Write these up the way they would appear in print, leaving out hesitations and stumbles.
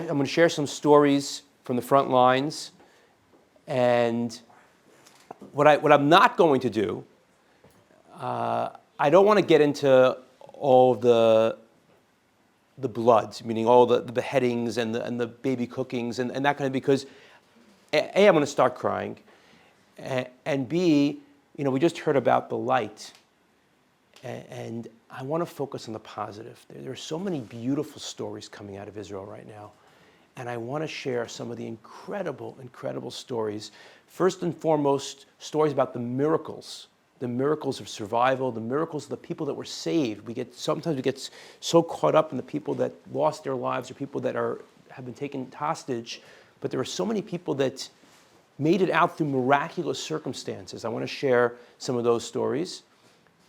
I'm going to share some stories from the front lines, and what I'm not going to do, I don't want to get into all the bloods, meaning all the beheadings and the baby cookings and that kind of, because A, I'm going to start crying, and B, we just heard about the light, and I want to focus on the positive. There are so many beautiful stories coming out of Israel right now, and I want to share some of the incredible, incredible stories. First and foremost, stories about the miracles of survival, the miracles of the people that were saved. Sometimes we get so caught up in the people that lost their lives or people that have been taken hostage, but there are so many people that made it out through miraculous circumstances. I want to share some of those stories.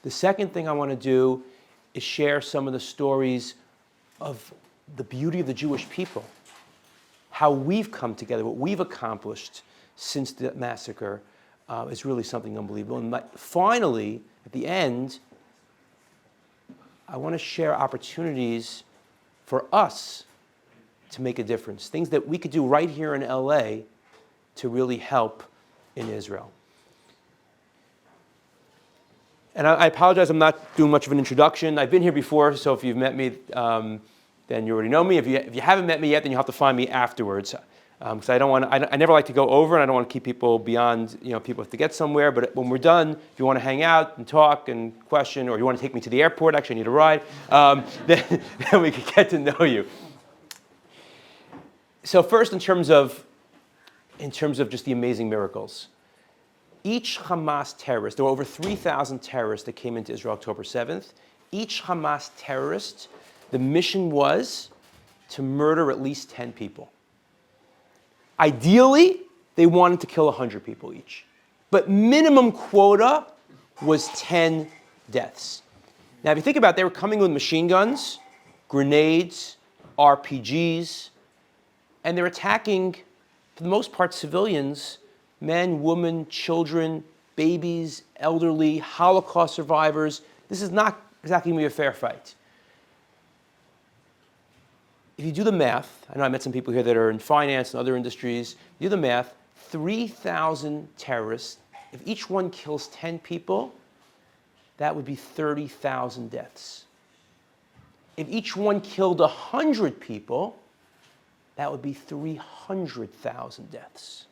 The second thing I want to do is share some of the stories of the beauty of the Jewish people, how we've come together, what we've accomplished since the massacre is really something unbelievable. And finally, at the end, I want to share opportunities for us to make a difference, things that we could do right here in LA to really help in Israel. And I apologize, I'm not doing much of an introduction. I've been here before, so if you've met me, then you already know me. If you haven't met me yet, then you'll have to find me afterwards. Because I never like to go over, and I don't want to keep people beyond, people have to get somewhere. But when we're done, if you want to hang out and talk and question, or you want to take me to the airport, actually I need a ride, then we can get to know you. So first, in terms of just the amazing miracles, each Hamas terrorist, there were over 3,000 terrorists that came into Israel October 7th. Each Hamas terrorist, the mission was to murder at least 10 people. Ideally, they wanted to kill 100 people each. But minimum quota was 10 deaths. Now, if you think about it, they were coming with machine guns, grenades, RPGs, and they're attacking, for the most part, civilians, men, women, children, babies, elderly, Holocaust survivors. This is not exactly going to be a fair fight. If you do the math, I know I met some people here that are in finance and other industries, you do the math, 3,000 terrorists, if each one kills 10 people, that would be 30,000 deaths. If each one killed 100 people, that would be 300,000 deaths.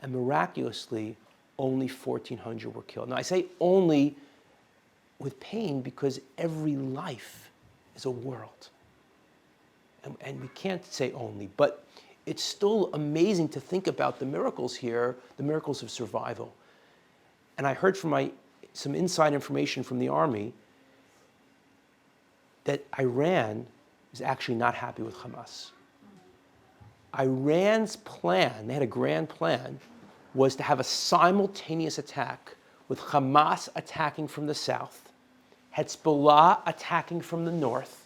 And miraculously, only 1,400 were killed. Now, I say only with pain because every life is a world. And we can't say only, but it's still amazing to think about the miracles here, the miracles of survival. And I heard from some inside information from the army that Iran is actually not happy with Hamas. Iran's plan, they had a grand plan, was to have a simultaneous attack with Hamas attacking from the south, Hezbollah attacking from the north,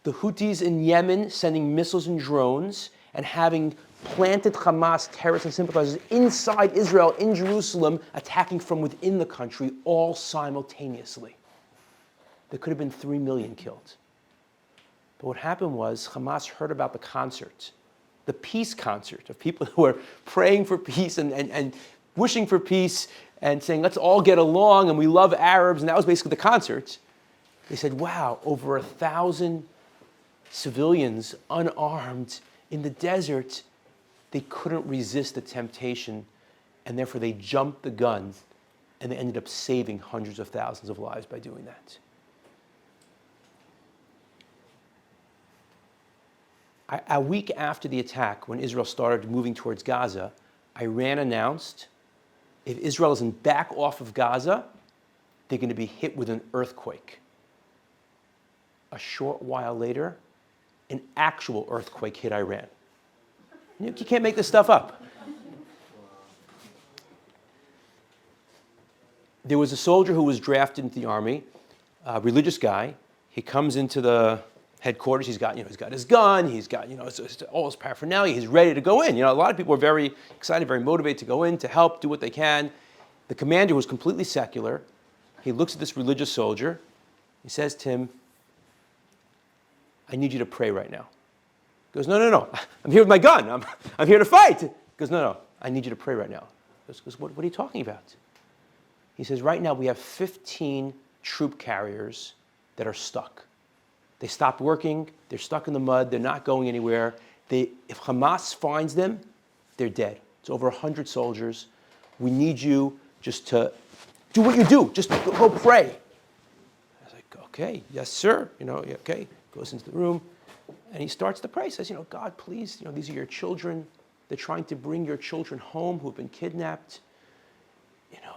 the Houthis in Yemen sending missiles and drones, and having planted Hamas terrorists and sympathizers inside Israel, in Jerusalem, attacking from within the country, all simultaneously. There could have been 3 million killed. But what happened was Hamas heard about the concert, the peace concert of people who were praying for peace and wishing for peace and saying, let's all get along and we love Arabs, and that was basically the concert. They said, wow, over 1,000 civilians, unarmed, in the desert, they couldn't resist the temptation, and therefore they jumped the gun, and they ended up saving hundreds of thousands of lives by doing that. A week after the attack, when Israel started moving towards Gaza, Iran announced, if Israel isn't back off of Gaza, they're going to be hit with an earthquake. A short while later, an actual earthquake hit Iran. You can't make this stuff up. There was a soldier who was drafted into the army, a religious guy. He comes into the headquarters. He's got his gun. He's got, all his paraphernalia. He's ready to go in. A lot of people are very excited, very motivated to go in, to help, do what they can. The commander was completely secular. He looks at this religious soldier. He says to him, I need you to pray right now. He goes, no. I'm here with my gun. I'm here to fight. He goes, no. I need you to pray right now. He goes, what are you talking about? He says, right now we have 15 troop carriers that are stuck. They stopped working. They're stuck in the mud. They're not going anywhere. If Hamas finds them, they're dead. It's over 100 soldiers. We need you just to do what you do. Just go pray. I was like, okay, yes, sir. Okay. Goes into the room, and he starts to pray. He says, God, please, these are your children. They're trying to bring your children home who have been kidnapped.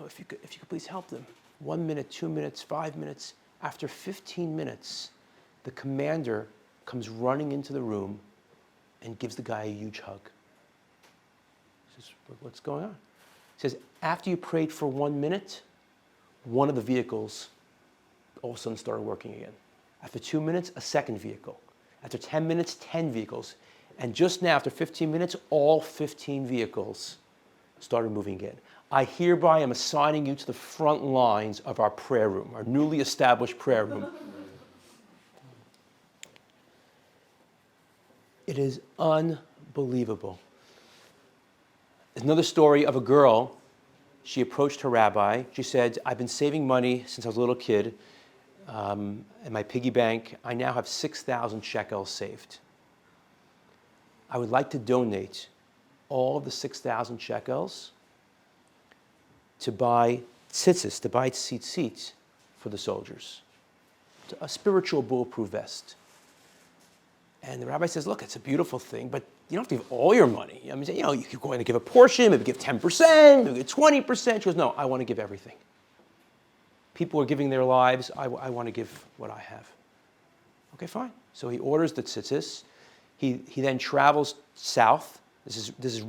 If you could please help them. 1 minute, 2 minutes, 5 minutes. After 15 minutes, the commander comes running into the room and gives the guy a huge hug. He says, what's going on? He says, after you prayed for 1 minute, one of the vehicles all of a sudden started working again. After 2 minutes, a second vehicle. After 10 minutes, 10 vehicles. And just now, after 15 minutes, all 15 vehicles started moving again. I hereby am assigning you to the front lines of our prayer room, our newly established prayer room. It is unbelievable. There's another story of a girl. She approached her rabbi. She said, I've been saving money since I was a little kid in my piggy bank. I now have 6,000 shekels saved. I would like to donate all of the 6,000 shekels to buy tzitzis, to buy tzitzit for the soldiers, a spiritual bulletproof vest. And the rabbi says, look, it's a beautiful thing, but you don't have to give all your money. I mean, you could go in and give a portion, maybe give 10%, maybe give 20%. She goes, no, I want to give everything. People are giving their lives. I want to give what I have. Okay, fine. So he orders the tzitzis. He then travels south. This is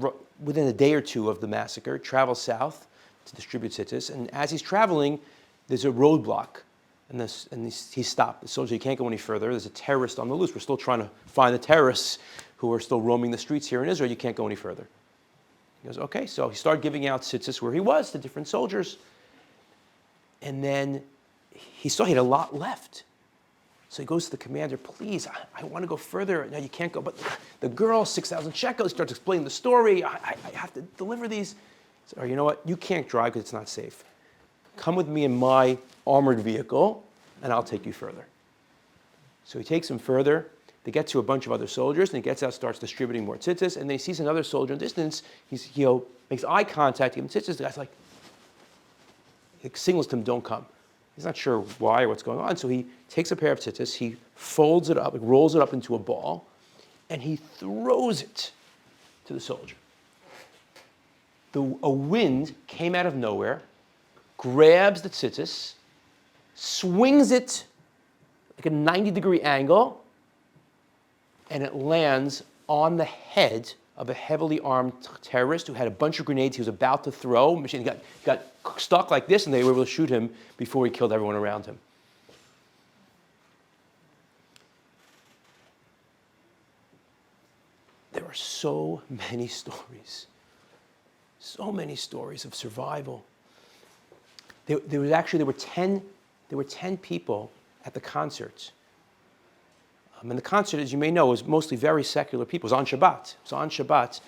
within a day or two of the massacre. Travels south to distribute tzitzis. And as he's traveling, there's a roadblock. And he stopped. The soldier, he can't go any further. There's a terrorist on the loose. We're still trying to find the terrorists who are still roaming the streets here in Israel. You can't go any further. He goes, okay. So he started giving out tzitzis where he was to different soldiers. And then he saw he had a lot left. So he goes to the commander, please, I want to go further. No, you can't go. But the girl, 6,000 shekels, he starts explaining the story. I have to deliver these. So, you know what? You can't drive because it's not safe. Come with me in my armored vehicle, and I'll take you further. So he takes him further. They get to a bunch of other soldiers, and he gets out, starts distributing more tzitzis, and then he sees another soldier in the distance. He makes eye contact, gives him tzitzis. The guy's like, he signals to him, don't come. He's not sure why or what's going on. So he takes a pair of tzitzis, he folds it up, rolls it up into a ball, and he throws it to the soldier. A wind came out of nowhere, grabs the tzitzis, swings it like a 90-degree angle, and it lands on the head of a heavily armed terrorist who had a bunch of grenades he was about to throw. He got stuck like this, and they were able to shoot him before he killed everyone around him. There are so many stories of survival. There were 10 people at the concert. And the concert, as you may know, was mostly very secular people. It was on Shabbat.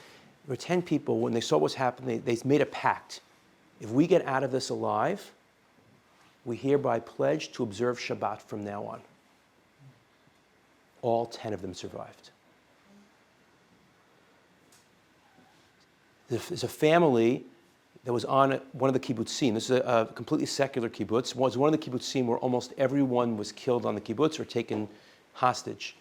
There were 10 people. When they saw what was happening, they made a pact. If we get out of this alive, we hereby pledge to observe Shabbat from now on. All 10 of them survived. There's a family that was on one of the kibbutzim. This is a completely secular kibbutz. It was one of the kibbutzim where almost everyone was killed on the kibbutz or taken hostage.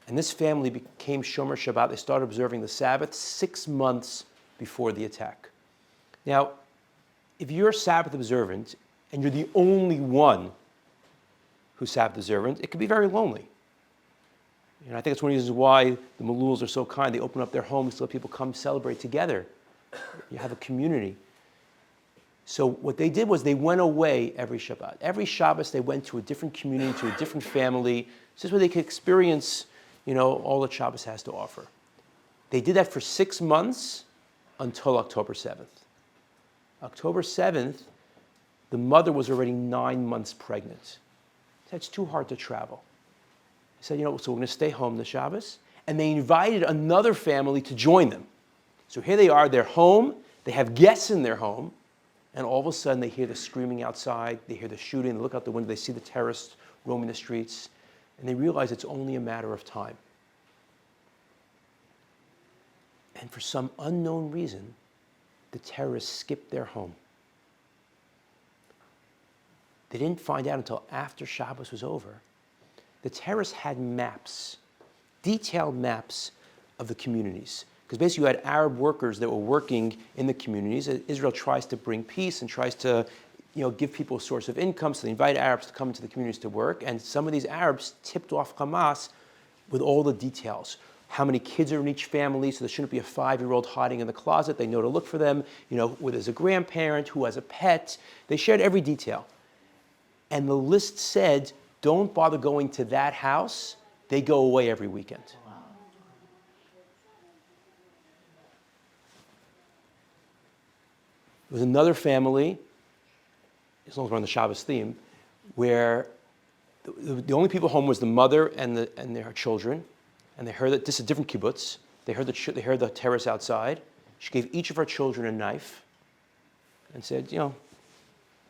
And this family became Shomer Shabbat. They started observing the Sabbath 6 months before the attack. Now, if you're Sabbath observant and you're the only one who's Sabbath observant, it can be very lonely. And I think that's one of the reasons why the Maluls are so kind. They open up their homes to let people come celebrate together. You have a community. So what they did was they went away every Shabbat. Every Shabbos they went to a different community, to a different family. This is where they could experience, all that Shabbos has to offer. They did that for 6 months until October 7th. October 7th, the mother was already 9 months pregnant. She said, it's too hard to travel. He said, so we're going to stay home this Shabbos. and they invited another family to join them. So here they are, they're home, they have guests in their home, and all of a sudden they hear the screaming outside, they hear the shooting, they look out the window, they see the terrorists roaming the streets, and they realize it's only a matter of time. And for some unknown reason, the terrorists skipped their home. They didn't find out until after Shabbos was over. The terrorists had maps, detailed maps of the communities. Because basically you had Arab workers that were working in the communities. Israel tries to bring peace and tries to give people a source of income, so they invite Arabs to come into the communities to work. And some of these Arabs tipped off Hamas with all the details. How many kids are in each family, so there shouldn't be a 5-year-old hiding in the closet. They know to look for them, whether there's a grandparent, who has a pet. They shared every detail. And the list said, don't bother going to that house. They go away every weekend. Wow. There was another family, as long as we're on the Shabbos theme, where the only people home was the mother and their children. And they heard that this is a different kibbutz. They heard the terrorists outside. She gave each of her children a knife and said,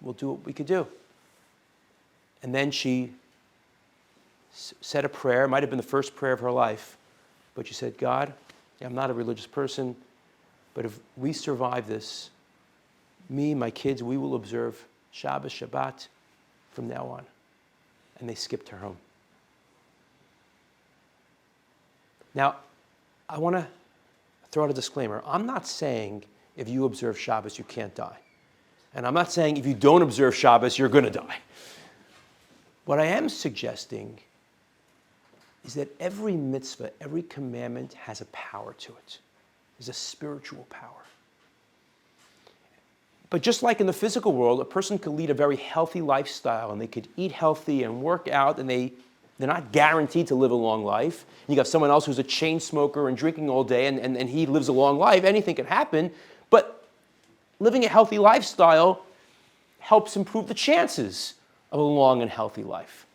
we'll do what we could do. And then she said a prayer. It might have been the first prayer of her life. But she said, God, I'm not a religious person, but if we survive this, me, my kids, we will observe Shabbos, Shabbat from now on. And they skipped her home. Now, I want to throw out a disclaimer. I'm not saying if you observe Shabbos, you can't die. And I'm not saying if you don't observe Shabbos, you're going to die. What I am suggesting is that every mitzvah, every commandment has a power to it. There's a spiritual power. But just like in the physical world, a person could lead a very healthy lifestyle and they could eat healthy and work out, and they're not guaranteed to live a long life. You got someone else who's a chain smoker and drinking all day and he lives a long life. Anything can happen. But living a healthy lifestyle helps improve the chances of a long and healthy life.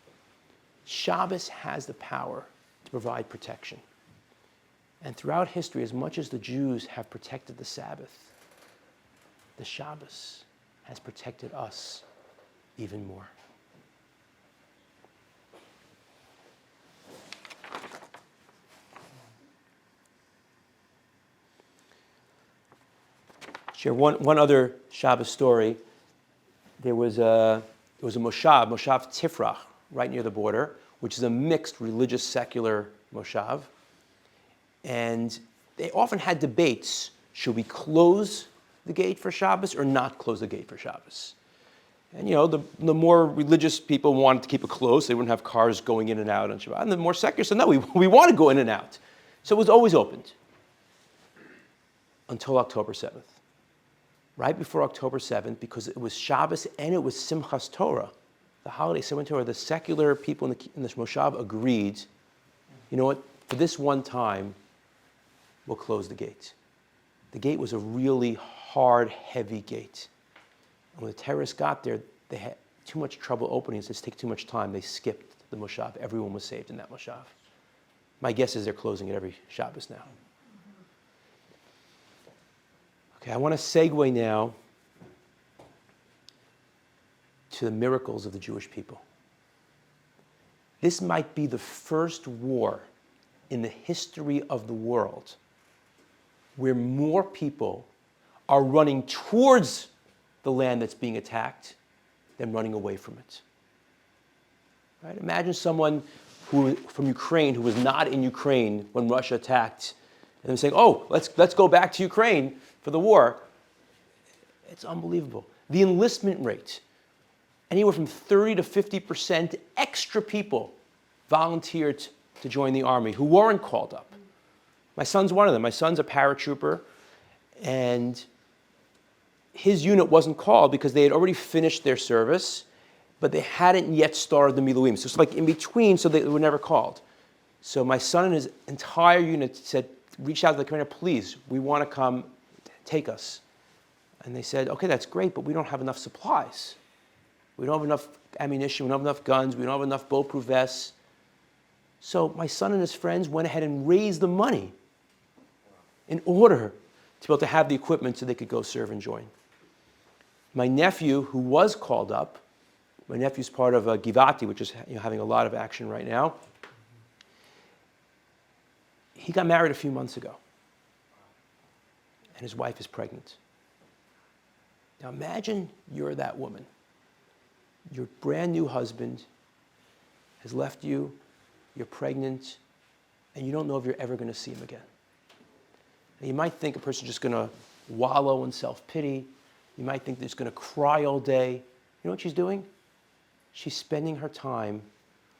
Shabbos has the power to provide protection. And throughout history, as much as the Jews have protected the Sabbath, the Shabbos has protected us even more. Share one other Shabbos story. There was a moshav Tifrach, right near the border, which is a mixed religious secular moshav. And they often had debates, should we close the gate for Shabbos or not close the gate for Shabbos? And the more religious people wanted to keep it closed, they wouldn't have cars going in and out on Shabbat. And the more secular said, no, we want to go in and out. So it was always opened until October 7th. Right before October 7th, because it was Shabbos and it was Simchas Torah, the holiday Simchas Torah, the secular people in this moshav agreed, you know what, for this one time, we'll close the gate. The gate was a really hard, heavy gate. And when the terrorists got there, they had too much trouble opening it. It's taking too much time. They skipped the moshav. Everyone was saved in that moshav. My guess is they're closing it every Shabbos now. Okay, I want to segue now to the miracles of the Jewish people. This might be the first war in the history of the world where more people are running towards the land that's being attacked than running away from it. Right? Imagine someone from Ukraine who was not in Ukraine when Russia attacked, and they're saying, "Oh, let's go back to Ukraine for the war." It's unbelievable. The enlistment rate, anywhere from 30 to 50% extra people volunteered to join the army who weren't called up. My son's one of them. My son's a paratrooper, and his unit wasn't called because they had already finished their service, but they hadn't yet started the Miluim. So it's like in between, so they were never called. So my son and his entire unit reached out to the commander, "Please, we want to come, take us." And they said, "Okay, that's great, but we don't have enough supplies. We don't have enough ammunition, we don't have enough guns, we don't have enough bulletproof vests." So my son and his friends went ahead and raised the money in order to be able to have the equipment so they could go serve and join. My nephew, who was called up, my nephew's part of Givati, which is having a lot of action right now. He got married a few months ago, and his wife is pregnant. Now imagine you're that woman. Your brand new husband has left you, you're pregnant, and you don't know if you're ever going to see him again. And you might think a person's just going to wallow in self-pity. You might think they're just going to cry all day. You know what she's doing? She's spending her time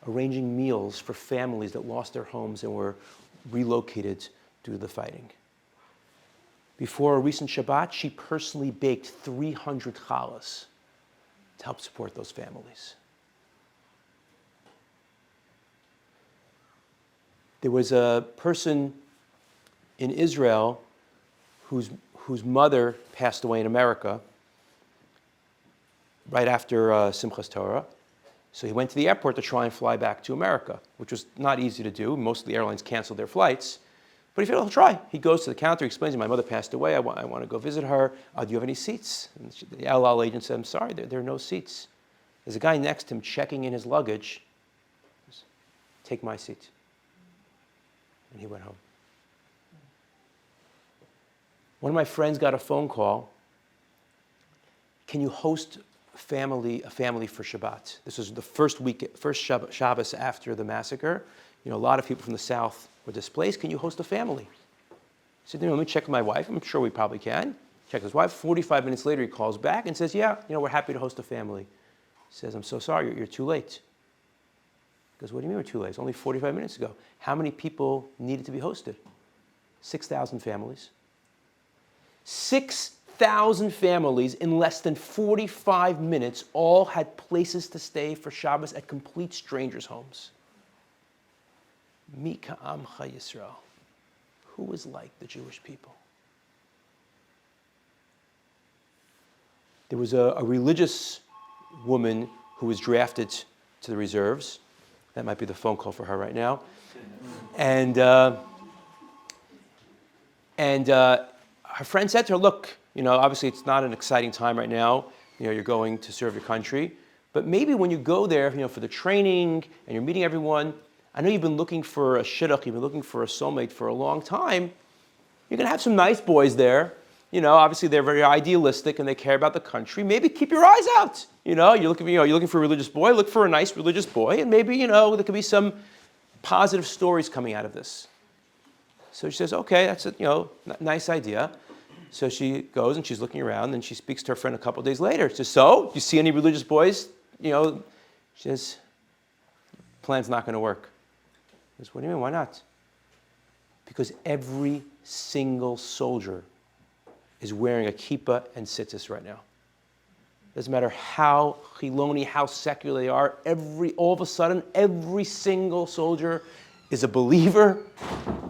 arranging meals for families that lost their homes and were relocated due to the fighting. Before a recent Shabbat, she personally baked 300 challahs to help support those families. There was a person in Israel whose mother passed away in America right after Simchas Torah. So he went to the airport to try and fly back to America, which was not easy to do. Most of the airlines canceled their flights. But he figured, I'll try. He goes to the counter, explains, my mother passed away, I want to go visit her. Do you have any seats? And the El Al agent said, I'm sorry, there are no seats. There's a guy next to him checking in his luggage. Take my seat. And he went home. One of my friends got a phone call. Can you host a family for Shabbat? This was the first Shabbos after the massacre. A lot of people from the South were displaced. Can you host a family? He said, let me check with my wife. I'm sure we probably can. Check his wife. 45 minutes later, he calls back and says, yeah, we're happy to host a family. He says, I'm so sorry, you're too late. He goes, what do you mean we're too late? It's only 45 minutes ago. How many people needed to be hosted? 6,000 families. 6,000 families in less than 45 minutes all had places to stay for Shabbos at complete strangers' homes. Mi ka'amcha Yisrael. Who is like the Jewish people? There was a religious woman who was drafted to the reserves. That might be the phone call for her right now. And her friend said to her, look, obviously it's not an exciting time right now. You're going to serve your country. But maybe when you go there, for the training and you're meeting everyone, I know you've been looking for a shidduch, you've been looking for a soulmate for a long time. You're going to have some nice boys there. Obviously they're very idealistic and they care about the country. Maybe keep your eyes out. You're looking for a religious boy, look for a nice religious boy, and maybe, there could be some positive stories coming out of this. So she says, okay, that's a nice idea. So she goes and she's looking around and she speaks to her friend a couple of days later. She says, so, do you see any religious boys? She says, plan's not going to work. She says, what do you mean, why not? Because every single soldier is wearing a kippah and tzitzis right now. Doesn't matter how chiloni, how secular they are, all of a sudden, every single soldier is a believer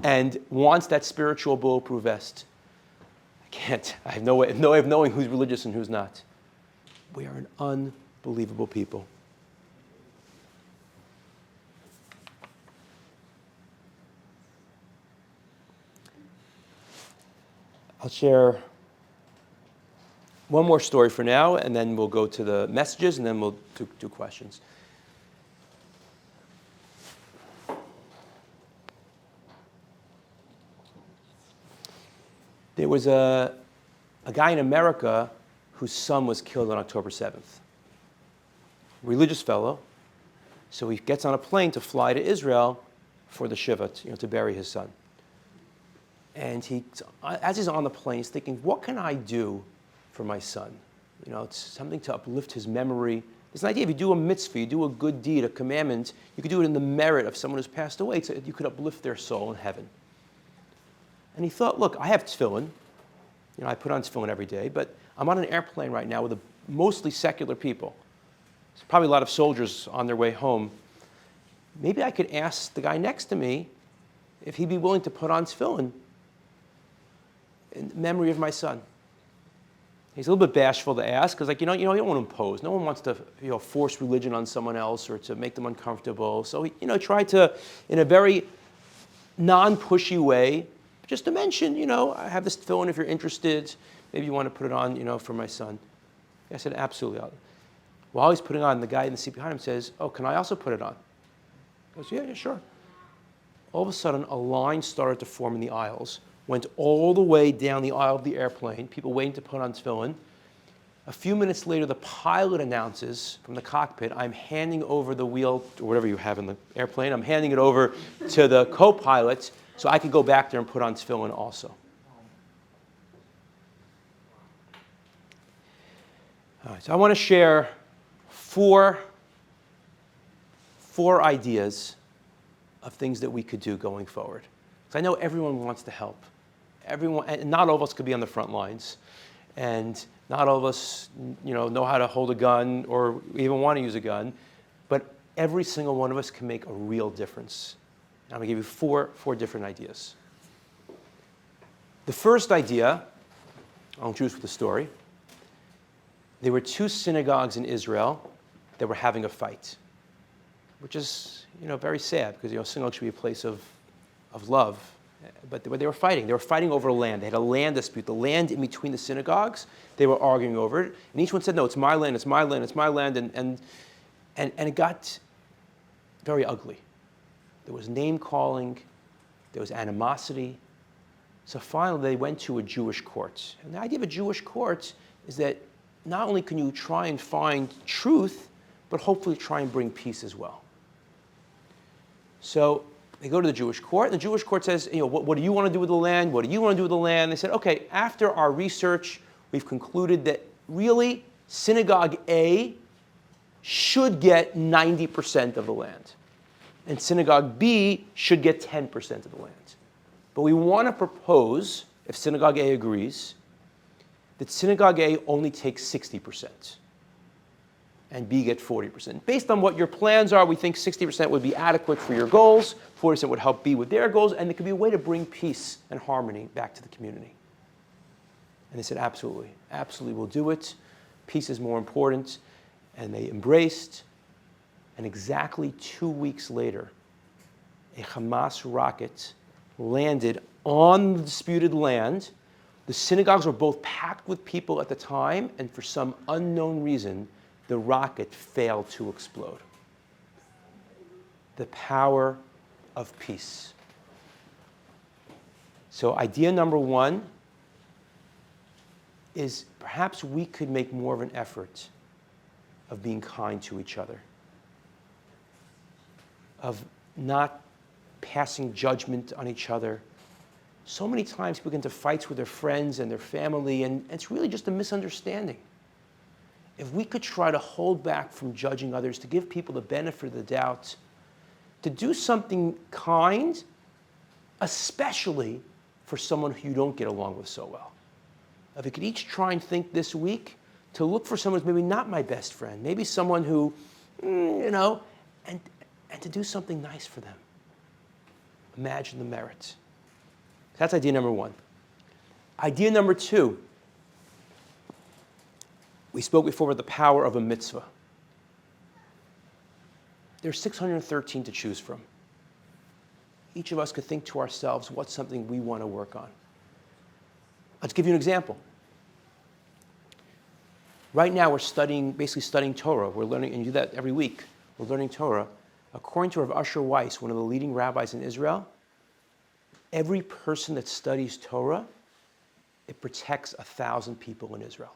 and wants that spiritual bulletproof vest. I have no way of knowing who's religious and who's not. We are an unbelievable people. I'll share one more story for now, and then we'll go to the messages, and then we'll do questions. There was a guy in America whose son was killed on October 7th. Religious fellow. So he gets on a plane to fly to Israel for the Shiva, to bury his son. And as he's on the plane, he's thinking, what can I do for my son? It's something to uplift his memory. There's an idea, if you do a mitzvah, you do a good deed, a commandment, you could do it in the merit of someone who's passed away, so you could uplift their soul in heaven. And he thought, look, I have tefillin. I put on tefillin every day, but I'm on an airplane right now with mostly secular people. There's probably a lot of soldiers on their way home. Maybe I could ask the guy next to me if he'd be willing to put on tefillin in memory of my son. He's a little bit bashful to ask because, like, you don't want to impose. No one wants to, force religion on someone else or to make them uncomfortable. So he, tried to, in a very non-pushy way, just to mention, I have this tefillin if you're interested. Maybe you want to put it on, for my son. I said, absolutely. While he's putting on, the guy in the seat behind him says, oh, can I also put it on? He goes, yeah, sure. All of a sudden, a line started to form in the aisles, went all the way down the aisle of the airplane, people waiting to put on tefillin. A few minutes later, the pilot announces from the cockpit, I'm handing over the wheel, or whatever you have in the airplane, I'm handing it over to the co-pilot so I can go back there and put on tefillin also. All right, so I want to share four ideas of things that we could do going forward. Because I know everyone wants to help. Everyone, and not all of us could be on the front lines. And not all of us, know how to hold a gun or even want to use a gun. But every single one of us can make a real difference. And I'm going to give you four different ideas. The first idea, I'll introduce with a story. There were two synagogues in Israel that were having a fight, which is, very sad because, synagogue should be a place of love. But they were fighting. They were fighting over land. They had a land dispute. The land in between the synagogues, they were arguing over it. And each one said, no, it's my land, it's my land, it's my land. And it got very ugly. There was name-calling. There was animosity. So finally, they went to a Jewish court. And the idea of a Jewish court is that not only can you try and find truth, but hopefully try and bring peace as well. So they go to the Jewish court, and the Jewish court says, what do you want to do with the land? What do you want to do with the land? They said, okay, after our research, we've concluded that really synagogue A should get 90% of the land, and synagogue B should get 10% of the land. But we want to propose, if synagogue A agrees, that synagogue A only takes 60%. And B get 40%. Based on what your plans are, we think 60% would be adequate for your goals, 40% would help B with their goals, and it could be a way to bring peace and harmony back to the community. And they said, absolutely, we'll do it. Peace is more important. And they embraced, and exactly 2 weeks later, a Hamas rocket landed on the disputed land. The synagogues were both packed with people at the time, and for some unknown reason, the rocket failed to explode. The power of peace. So idea number one is perhaps we could make more of an effort of being kind to each other, of not passing judgment on each other. So many times people get into fights with their friends and their family, and it's really just a misunderstanding. If we could try to hold back from judging others, to give people the benefit of the doubt, to do something kind, especially for someone who you don't get along with so well. If we could each try and think this week to look for someone who's maybe not my best friend, maybe someone who, and to do something nice for them. Imagine the merit. That's idea number one. Idea number two. We spoke before about the power of a mitzvah. There's 613 to choose from. Each of us could think to ourselves, what's something we want to work on? Let's give you an example. Right now we're basically studying Torah. We're learning, and you do that every week. We're learning Torah. According to Rav Asher Weiss, one of the leading rabbis in Israel, every person that studies Torah, it protects 1,000 people in Israel.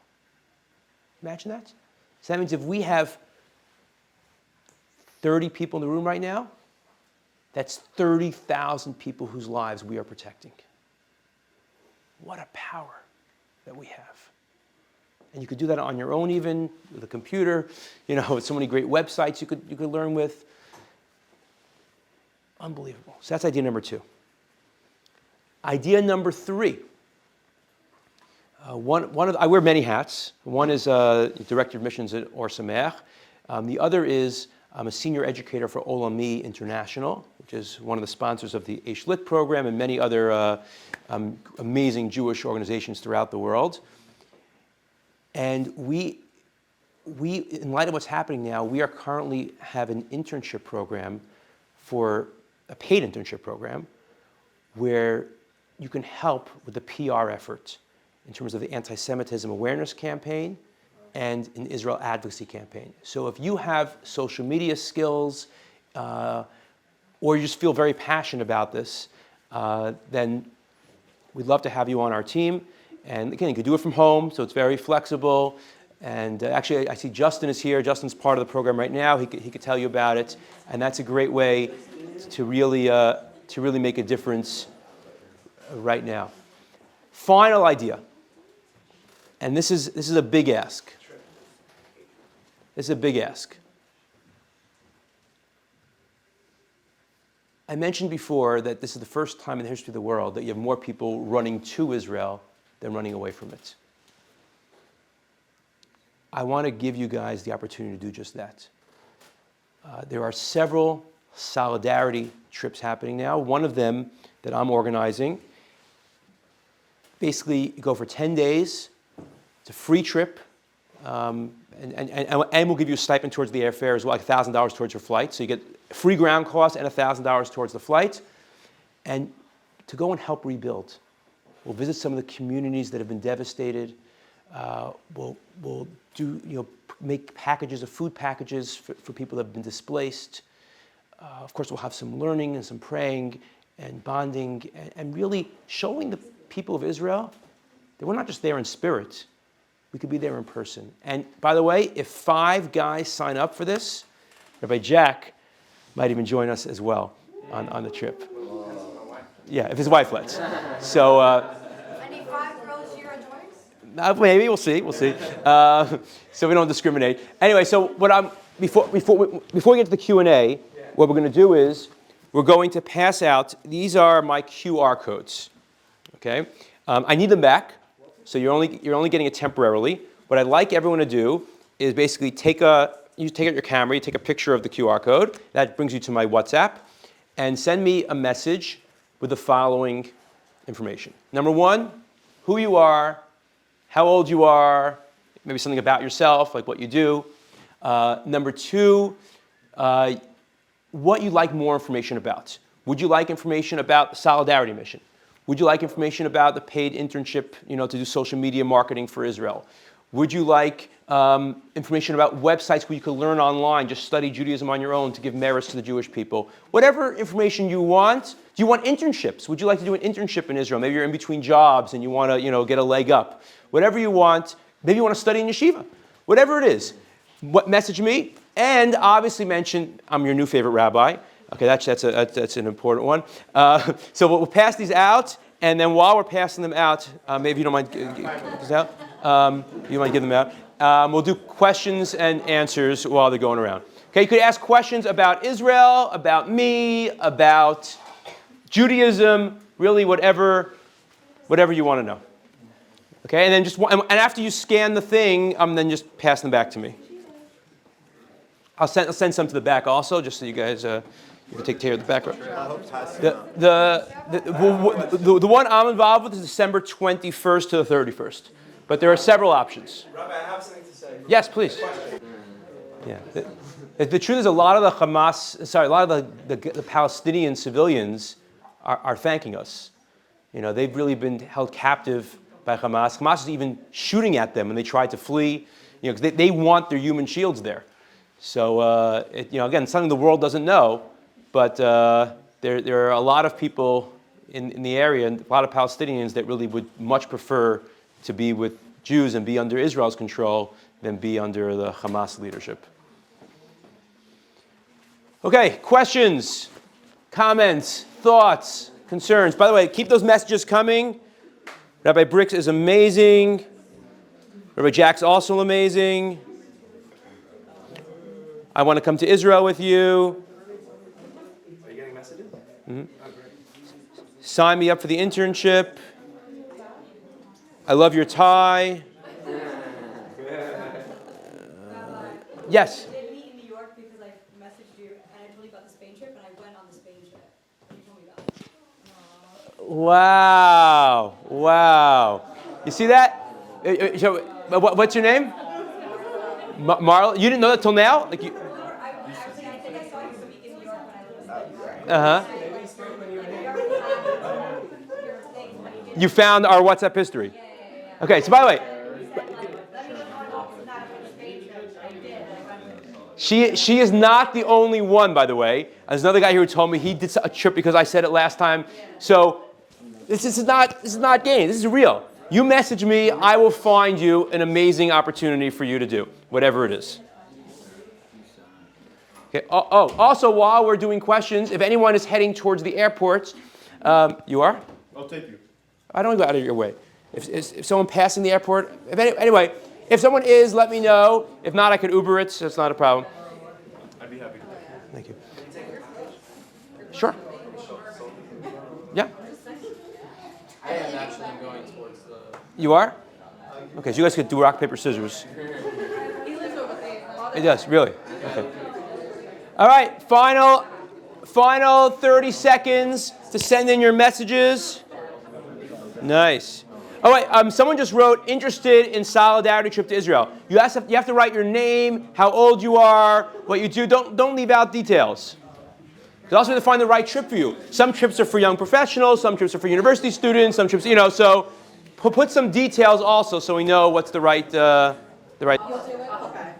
Imagine that. So that means if we have 30 people in the room right now, that's 30,000 people whose lives we are protecting. What a power that we have. And you could do that on your own, even with a computer, with so many great websites you could learn with. Unbelievable. So that's idea number two. Idea number three. I wear many hats. One is Director of Missions at Or Sameach. The other is I'm a senior educator for Olami International, which is one of the sponsors of the Lit program and many other amazing Jewish organizations throughout the world. And we, in light of what's happening now, we are currently have an internship program for a paid internship program where you can help with the PR effort in terms of the anti-Semitism awareness campaign and an Israel advocacy campaign. So if you have social media skills or you just feel very passionate about this, then we'd love to have you on our team. And again, you can do it from home, so it's very flexible. And actually, I see Justin is here. Justin's part of the program right now. He could tell you about it. And that's a great way to really make a difference right now. Final idea. And this is a big ask. This is a big ask. I mentioned before that this is the first time in the history of the world that you have more people running to Israel than running away from it. I want to give you guys the opportunity to do just that. There are several solidarity trips happening now. One of them that I'm organizing, basically you go for 10 days. It's a free trip. And we'll give you a stipend towards the airfare as well, like $1,000 towards your flight. So you get free ground costs and $1,000 towards the flight. And to go and help rebuild. We'll visit some of the communities that have been devastated. We'll do, make packages of food packages for people that have been displaced. Of course, we'll have some learning and some praying and bonding and really showing the people of Israel that we're not just there in spirit. We could be there in person. And by the way, if 5 guys sign up for this, Rabbi Jack might even join us as well on the trip. Yeah, if his wife lets. So. Any 5 girls here joins? Maybe we'll see. So we don't discriminate. Anyway, so before we get to the Q&A, what we're going to do is we're going to pass out. These are my QR codes. Okay, I need them back. So you're only getting it temporarily. What I'd like everyone to do is basically take out your camera, you take a picture of the QR code. That brings you to my WhatsApp, and send me a message with the following information. Number 1, who you are, how old you are, maybe something about yourself, like what you do. Number 2, what you'd like more information about. Would you like information about the Solidarity Mission? Would you like information about the paid internship, to do social media marketing for Israel? Would you like information about websites where you could learn online, just study Judaism on your own to give merits to the Jewish people? Whatever information you want. Do you want internships? Would you like to do an internship in Israel? Maybe you're in between jobs and you want to, get a leg up. Whatever you want. Maybe you want to study in yeshiva. Whatever it is, message me, and obviously mention I'm your new favorite rabbi. Okay, that's an important one. So we'll pass these out, and then while we're passing them out, maybe you don't mind this out. You might give them out. We'll do questions and answers while they're going around. Okay, you could ask questions about Israel, about me, about Judaism, really whatever you want to know. Okay, and then and after you scan the thing, then just pass them back to me. I'll send some to the back also, just so you guys you can take care of the back. The one I'm involved with is December 21st to the 31st. But there are several options. Rabbi, I have something to say. Yes, please. Yeah. The truth is, a lot of the Palestinian civilians are thanking us. They've really been held captive by Hamas. Hamas is even shooting at them when they tried to flee. Because they want their human shields there. So again, something the world doesn't know, but there are a lot of people in the area, and a lot of Palestinians that really would much prefer to be with Jews and be under Israel's control than be under the Hamas leadership. Okay, questions, comments, thoughts, concerns. By the way, keep those messages coming. Rabbi Bryks is amazing. Rabbi Jack's also amazing. I want to come to Israel with you. Are you getting messages? Mm-hmm. Sign me up for the internship. I love your tie. Yes? I did meet in New York because I messaged you and I told you about the Spain trip, and I went on the Spain trip. You told me about it. Wow. You see that? So, what's your name? Marla. You didn't know that till now? Like you? Actually, I think I saw you speak in New York when I lived in New York. Uh huh. Your thing when you did. You found our WhatsApp history. Okay. So by the way, Let me know how it's not a Spain trip. I did. I went with it. she is not the only one. By the way, there's another guy here who told me he did a trip because I said it last time. So this is not game. This is real. You message me, I will find you an amazing opportunity for you to do whatever it is. Okay. Oh, also while we're doing questions, if anyone is heading towards the airport, you are? I'll take you. I don't go out of your way. If someone passing the airport, anyway, if someone is, let me know. If not, I could Uber it, so it's not a problem. I'd be happy to. Thank you. Sure. Yeah. I am actually going towards the. You are? Okay, so you guys could do rock, paper, scissors. He lives over there. It does, really? Okay. All right, final 30 seconds to send in your messages. Nice. All right, someone just wrote, interested in solidarity trip to Israel. You have to write your name, how old you are, what you do. Don't leave out details. You also have to find the right trip for you. Some trips are for young professionals, some trips are for university students, some trips, so put some details also so we know what's the right. You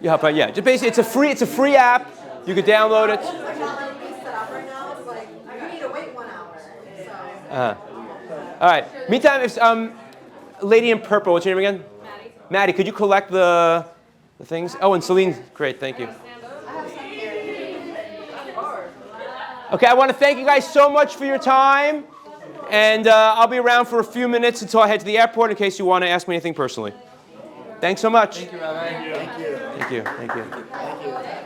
help out, yeah. Just basically, it's a free app. You could download it. Like not letting me set up right now. It's like you need to wait 1 hour. So. All right. Meantime, if lady in purple, what's your name again? Maddie. Maddie, could you collect the things? Oh, and Celine, great, thank you. Okay, I want to thank you guys so much for your time, and I'll be around for a few minutes until I head to the airport in case you want to ask me anything personally. Thanks so much. Thank you, Rabbi. Thank you. Thank you.